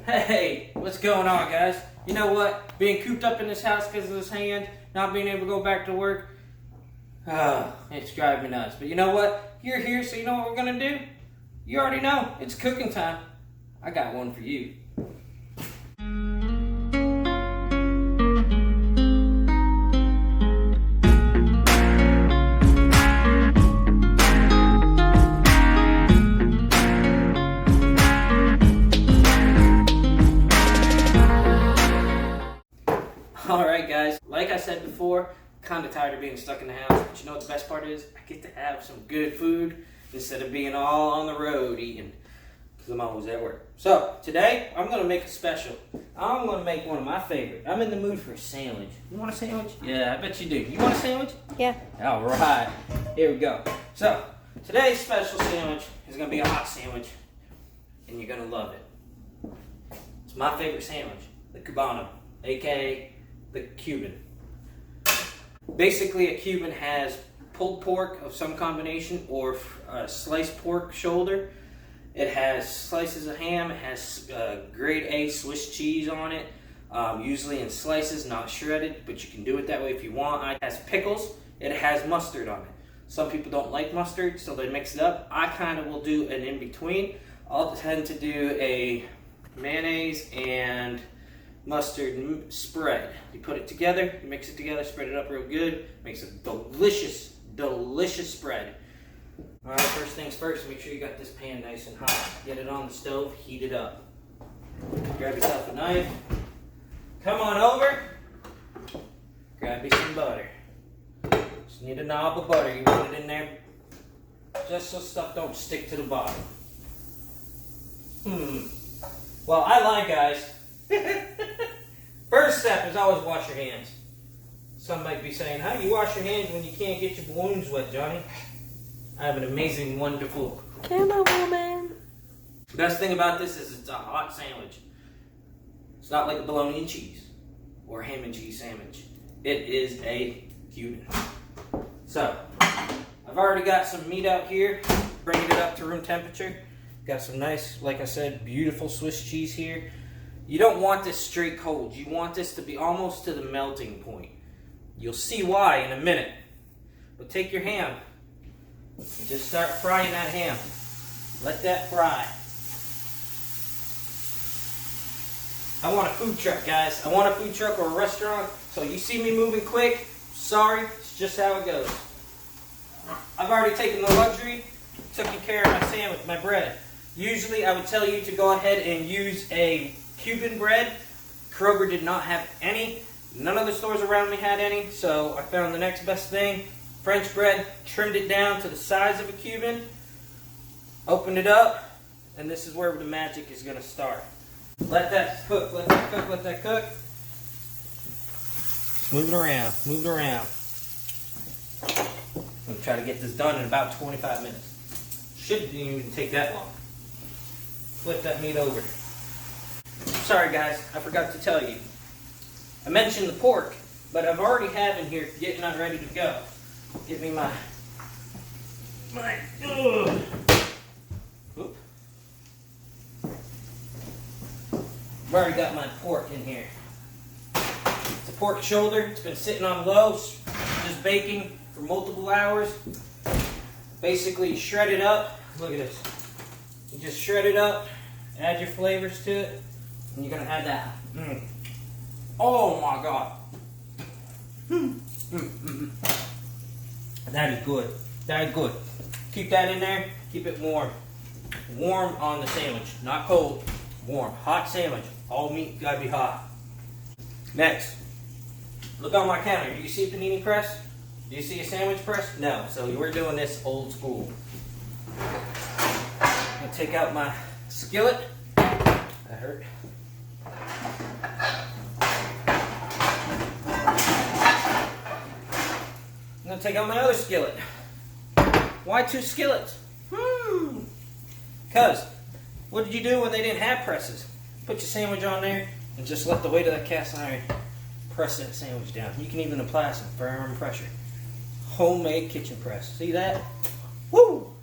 Hey, what's going on, guys? You know what? Being cooped up in this house because of this hand, not being able to go back to work, it's driving me nuts. But you know what? You're here, so you know what we're gonna do? You already know. It's cooking time. I got one for you. Alright guys, like I said before, kind of tired of being stuck in the house, but you know what the best part is? I get to have some good food instead of being all on the road eating, because I'm always at work. So, today, I'm going to make a special. I'm going to make one of my favorite. I'm in the mood for a sandwich. You want a sandwich? Yeah, I bet you do. You want a sandwich? Yeah. Alright, here we go. So, today's special sandwich is going to be a hot sandwich, and you're going to love it. It's my favorite sandwich, the Cubano, aka the Cuban. Basically, a Cuban has pulled pork of some combination or sliced pork shoulder. It has slices of ham. It has grade A Swiss cheese on it, usually in slices, not shredded, but you can do it that way if you want. It has pickles. It has mustard on it. Some people don't like mustard, so they mix it up. I kind of will do an in-between. I'll tend to do a mayonnaise and mustard spread. You put it together, you mix it together, spread it up real good, makes a delicious, delicious spread. Alright, first things first, make sure you got this pan nice and hot. Get it on the stove, heat it up. Grab yourself a knife, come on over, grab you some butter. Just need a knob of butter, you put it in there, just so stuff don't stick to the bottom. Well, I lie, guys. First step is always wash your hands. Some might be saying, how do you wash your hands when you can't get your balloons wet, Johnny? I have an amazing, wonderful Camera woman. Best thing about this is it's a hot sandwich. It's not like a bologna and cheese or ham and cheese sandwich. It is a Cuban. So, I've already got some meat out here, bringing it up to room temperature. Got some nice, like I said, beautiful Swiss cheese here. You don't want this straight cold. You want this to be almost to the melting point. You'll see why in a minute. But take your ham and just start frying that ham. Let that fry. I want a food truck, guys. I want a food truck or a restaurant. So you see me moving quick, sorry, it's just how it goes. I've already taken the luxury, taking care of my sandwich, my bread. Usually I would tell you to go ahead and use a Cuban bread. Kroger did not have any. None of the stores around me had any, so I found the next best thing. French bread, trimmed it down to the size of a Cuban, opened it up, and this is where the magic is going to start. Let that cook, let that cook, let that cook. Just move it around, move it around. I'm going to try to get this done in about 25 minutes. Shouldn't even take that long. Flip that meat over. Sorry guys, I forgot to tell you. I mentioned the pork, but I've already have in here getting that ready to go. Give me my Oop. I've already got my pork in here. It's a pork shoulder. It's been sitting on low, just baking for multiple hours. Basically, you shred it up. Look at this. You just shred it up, add your flavors to it, and you're going to have that. Oh my God. That is good. That is good. Keep that in there. Keep it warm. Warm on the sandwich. Not cold. Warm. Hot sandwich. All meat got to be hot. Next. Look on my counter. Do you see a panini press? Do you see a sandwich press? No. So we're doing this old school. I'm going to take out my skillet. That hurt. I'm going to take out my other skillet. Why two skillets? Because, what did you do when they didn't have presses? Put your sandwich on there and just let the weight of that cast iron press that sandwich down. You can even apply some firm pressure. Homemade kitchen press. See that? Woo!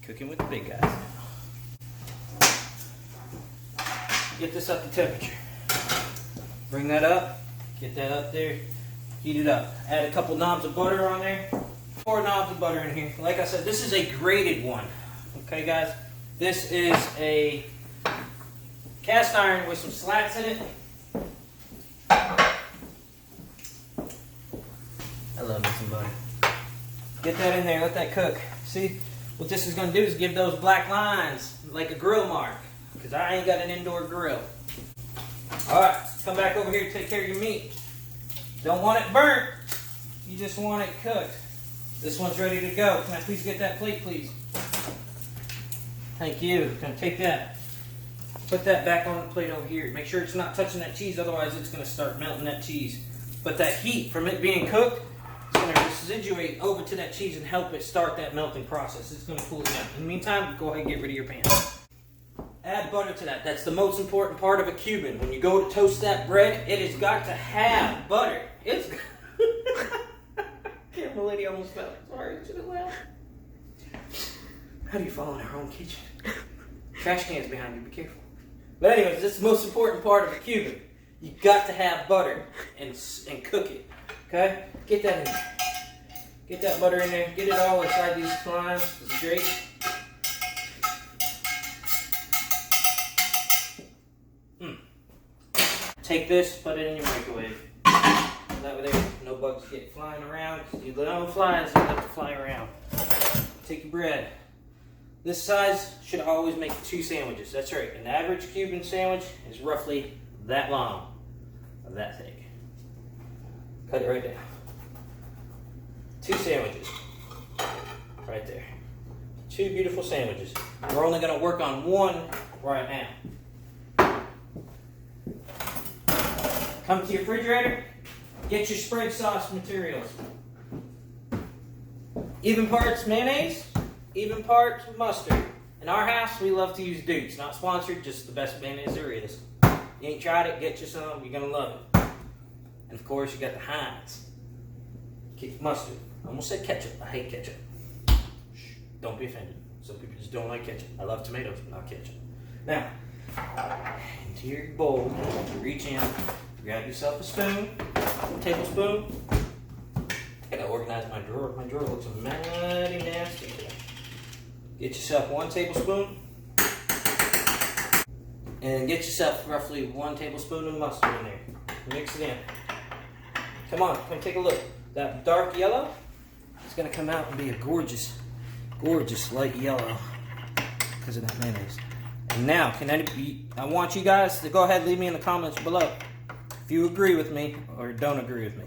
Cooking with the big guys. get this up to temperature. Bring that up, get that up there, heat it up. Add a couple knobs of butter on there. 4 knobs of butter in here. Like I said, this is a grated one. Okay, guys? This is a cast iron with some slats in it. I love me some butter. Get that in there, let that cook. See, what this is going to do is give those black lines like a grill mark, because I ain't got an indoor grill. Alright, come back over here to take care of your meat. Don't want it burnt, you just want it cooked. This one's ready to go. Can I please get that plate, please? Thank you. Gonna take that, put that back on the plate over here. Make sure it's not touching that cheese, otherwise it's gonna start melting that cheese. But that heat from it being cooked is gonna residuate over to that cheese and help it start that melting process. It's gonna cool it down. In the meantime, go ahead and get rid of your pan. Add butter to that. That's the most important part of a Cuban. When you go to toast that bread, it has got to have butter. It's the lady almost fell. Sorry, should have laughed. How do you fall in our own kitchen? Trash cans behind you, be careful. But anyways, this is the most important part of a Cuban. You got to have butter and cook it. Okay? Get that in there. Get that butter in there. Get it all inside these lines. This is great. Take this, put it in your microwave. That way there, no bugs get flying around. You know flies, you have to fly around. Take your bread. This size should always make 2 sandwiches. That's right. An average Cuban sandwich is roughly that long, of that thick. Cut it right down. 2 sandwiches. Right there. 2 beautiful sandwiches. We're only going to work on 1 right now. Come to your refrigerator. Get your spread sauce materials. Even parts mayonnaise, even parts mustard. In our house, we love to use Duke's. Not sponsored, just the best mayonnaise there is. You ain't tried it, get you some, you're gonna love it. And of course, you got the Heinz. Mustard. I almost said ketchup. I hate ketchup. Shh, don't be offended. Some people just don't like ketchup. I love tomatoes, but not ketchup. Now, into your bowl, reach in. Grab yourself a spoon, a tablespoon. I gotta organize my drawer. My drawer looks mighty nasty today. Get yourself 1 tablespoon. And get yourself roughly 1 tablespoon of mustard in there. Mix it in. Come on, come take a look. That dark yellow is gonna come out and be a gorgeous, gorgeous light yellow because of that mayonnaise. And now, I want you guys to go ahead and leave me in the comments below if you agree with me or don't agree with me.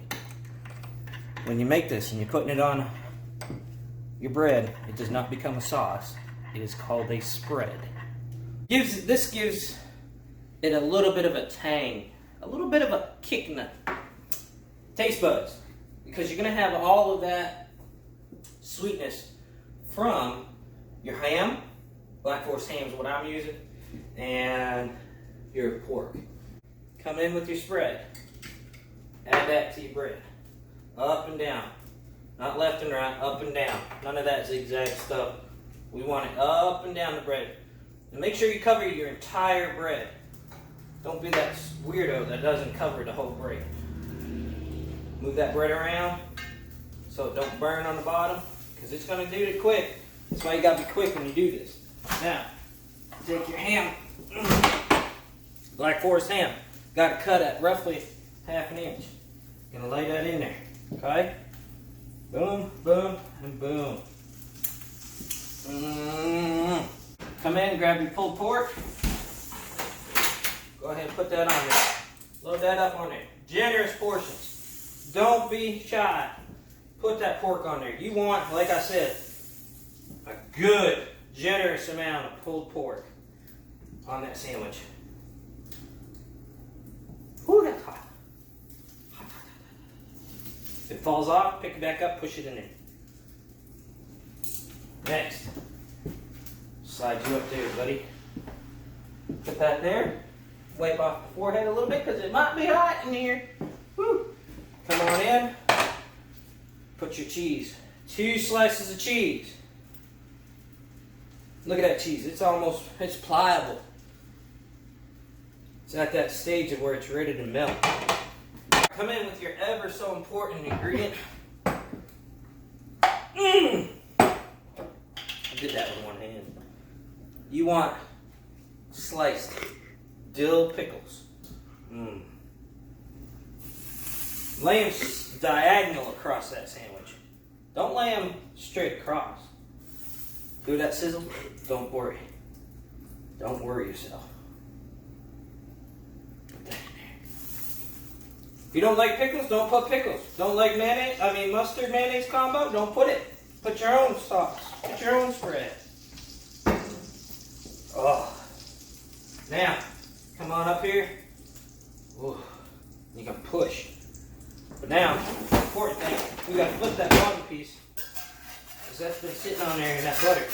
When you make this and you're putting it on your bread, it does not become a sauce. It is called a spread. This gives it a little bit of a tang, a little bit of a kick in the taste buds, because you're going to have all of that sweetness from your ham. Black Forest ham is what I'm using, and your pork. Come in with your spread. Add that to your bread. Up and down. Not left and right, up and down. None of that zigzag stuff. We want it up and down the bread. And make sure you cover your entire bread. Don't be that weirdo that doesn't cover the whole bread. Move that bread around so it don't burn on the bottom, because it's going to do it quick. That's why you got to be quick when you do this. Now, take your ham. Black Forest ham. Got to cut at roughly 1/2 inch. Gonna lay that in there. Okay? Boom, boom, and boom. Come in, grab your pulled pork. Go ahead and put that on there. Load that up on there. Generous portions. Don't be shy. Put that pork on there. You want, like I said, a good, generous amount of pulled pork on that sandwich. Ooh, that's hot. If it falls off, pick it back up, push it in there. Next, slide you up there, buddy. Put that there. Wipe off the forehead a little bit because it might be hot in here. Woo. Come on in. Put your cheese. 2 slices of cheese. Look at that cheese. It's pliable. It's at that stage of where it's ready to melt. Come in with your ever so important ingredient. I did that with one hand. You want sliced dill pickles. Lay them diagonal across that sandwich. Don't lay them straight across. Do that sizzle? Don't worry. Don't worry yourself. Put that in there. If you don't like pickles, don't put pickles. Don't like mustard mayonnaise combo, don't put it. Put your own sauce. Put your own spread. Oh. Now, come on up here. Ooh. You can push. But now, the important thing, we gotta flip that bottom piece. Because that's been sitting on there in that butter.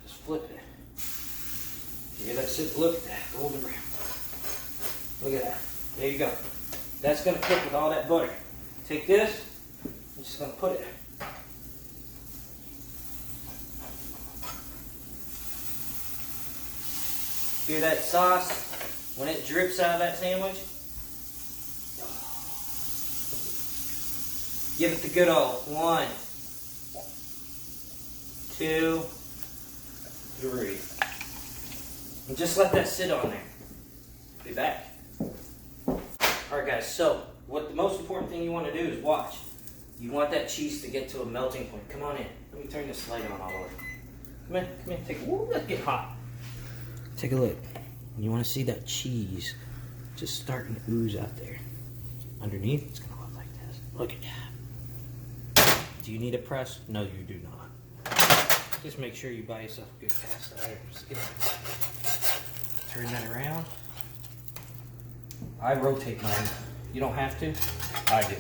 Just flip it. You hear that sit? Look at that, golden brown. Look at that. There you go. That's gonna cook with all that butter. Take this, I'm just gonna put it. Hear that sauce when it drips out of that sandwich? Give it the good old 1, 2, 3. And just let that sit on there. Be back. Alright guys, so the most important thing you want to do is watch. You want that cheese to get to a melting point. Come on in. Let me turn this light on all over. Come in, take a look. Let's get hot. Take a look. You want to see that cheese just starting to ooze out there. Underneath, it's going to look like this. Look at that. Do you need a press? No, you do not. Just make sure you buy yourself a good cast iron. Just turn that around. I rotate mine. You don't have to. I do.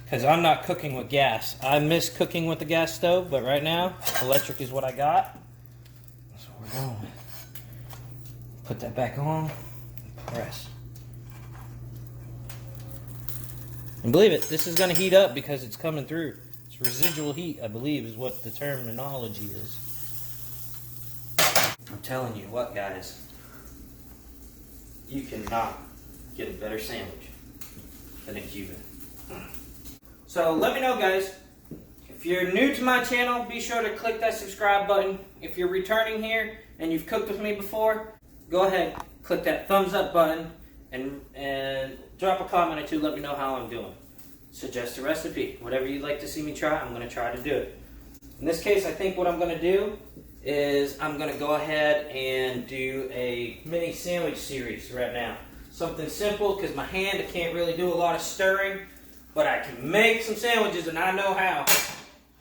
Because I'm not cooking with gas. I miss cooking with the gas stove, but right now, electric is what I got. That's what we're going with. Put that back on. Press. And believe it, this is going to heat up because it's coming through. It's residual heat, I believe, is what the terminology is. I'm telling you what, guys. You cannot get a better sandwich than a Cuban. So let me know, guys. If you're new to my channel, be sure to click that subscribe button. If you're returning here and you've cooked with me before, go ahead, click that thumbs up button and drop a comment or two. Let me know how I'm doing. Suggest a recipe. Whatever you'd like to see me try, I'm going to try to do it. In this case, I think what I'm going to do is I'm going to go ahead and do a mini sandwich series right now. Something simple because my hand, I can't really do a lot of stirring, but I can make some sandwiches and I know how.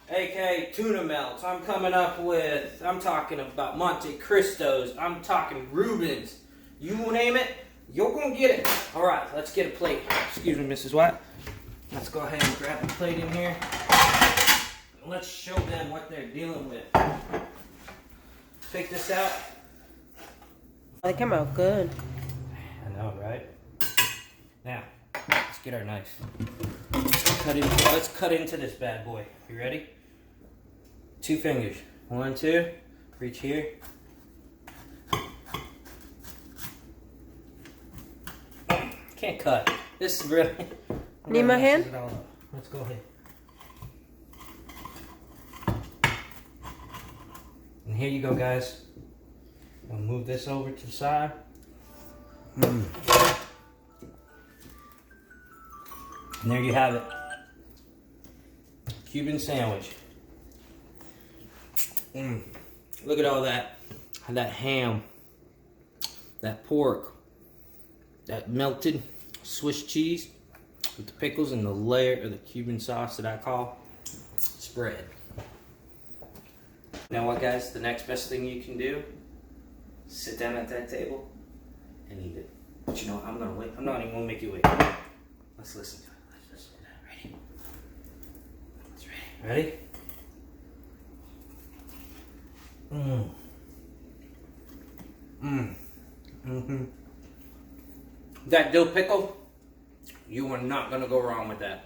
AK tuna melts. I'm talking about Monte Cristos. I'm talking Reubens. You name it, you're going to get it. All right, let's get a plate. Excuse me, Mrs. White. Let's go ahead and grab a plate in here. Let's show them what they're dealing with. Take this out. They come out good. I know, right? Now, let's get our knife. Let's cut into this bad boy. You ready? 2 fingers. 1, 2. Reach here. Can't cut. This is really... Need my hand? Let's go ahead. And here you go, guys. I'll move this over to the side. And there you have it. Cuban sandwich. Look at all that. That ham. That pork. That melted Swiss cheese with the pickles and the layer of the Cuban sauce that I call spread. Now what, guys? The next best thing you can do, sit down at that table and eat it. But you know what? I'm gonna wait. I'm not even gonna make you wait. Let's listen to it. Let's listen to that. Ready? It's ready. Ready? That dill pickle, you are not going to go wrong with that.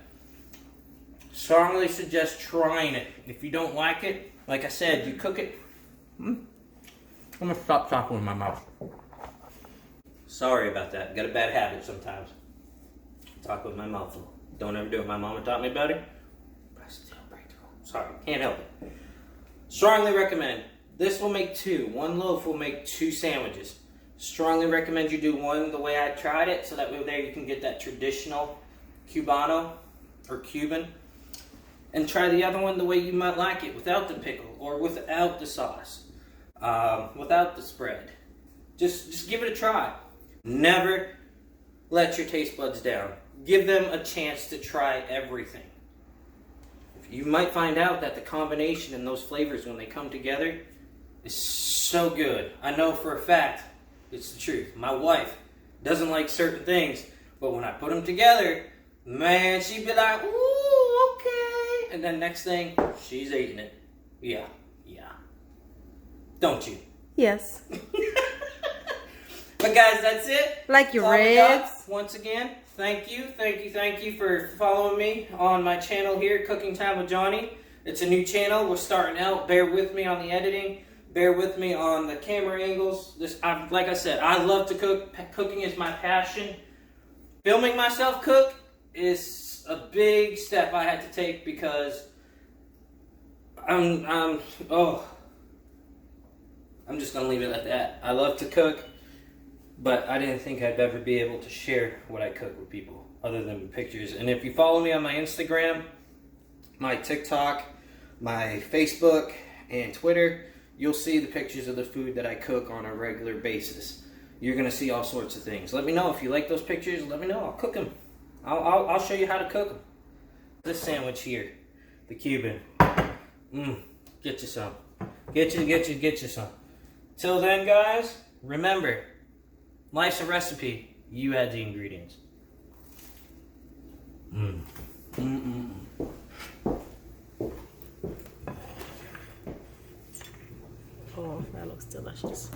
Strongly suggest trying it. If you don't like it, like I said, you cook it. I'm going to stop talking with my mouth. Sorry about that. Got a bad habit sometimes. Talk with my mouth full. Don't ever do it. My mama taught me better. But I still break the rule. Sorry, can't help it. Strongly recommend. This will make 2. 1 loaf will make 2 sandwiches. Strongly recommend you do one the way I tried it, so that way there you can get that traditional Cubano or Cuban. And try the other one the way you might like it, without the pickle or without the sauce, without the spread. Just give it a try. Never let your taste buds down. Give them a chance to try everything. You might find out that the combination and those flavors when they come together is so good. I know for a fact it's the truth. My wife doesn't like certain things, but when I put them together, man, she'd be like, ooh, okay. And then next thing, she's eating it. Yeah. Don't you? Yes. But guys, that's it. Like your That's all we got. ribs. Once again, thank you for following me on my channel here, Cooking Time with Johnny. It's a new channel. We're starting out. Bear with me on the editing. Bear with me on the camera angles. Like I said, I love to cook. Cooking is my passion. Filming myself cook is a big step I had to take because I'm just gonna leave it at that. I love to cook, but I didn't think I'd ever be able to share what I cook with people other than pictures. And if you follow me on my Instagram, my TikTok, my Facebook, and Twitter, you'll see the pictures of the food that I cook on a regular basis. You're gonna see all sorts of things. Let me know if you like those pictures. Let me know. I'll cook them. I'll show you how to cook them. This sandwich here, the Cuban. Get you some. Get you some. Till then, guys, remember, life's a recipe. You add the ingredients. Oh, that looks delicious.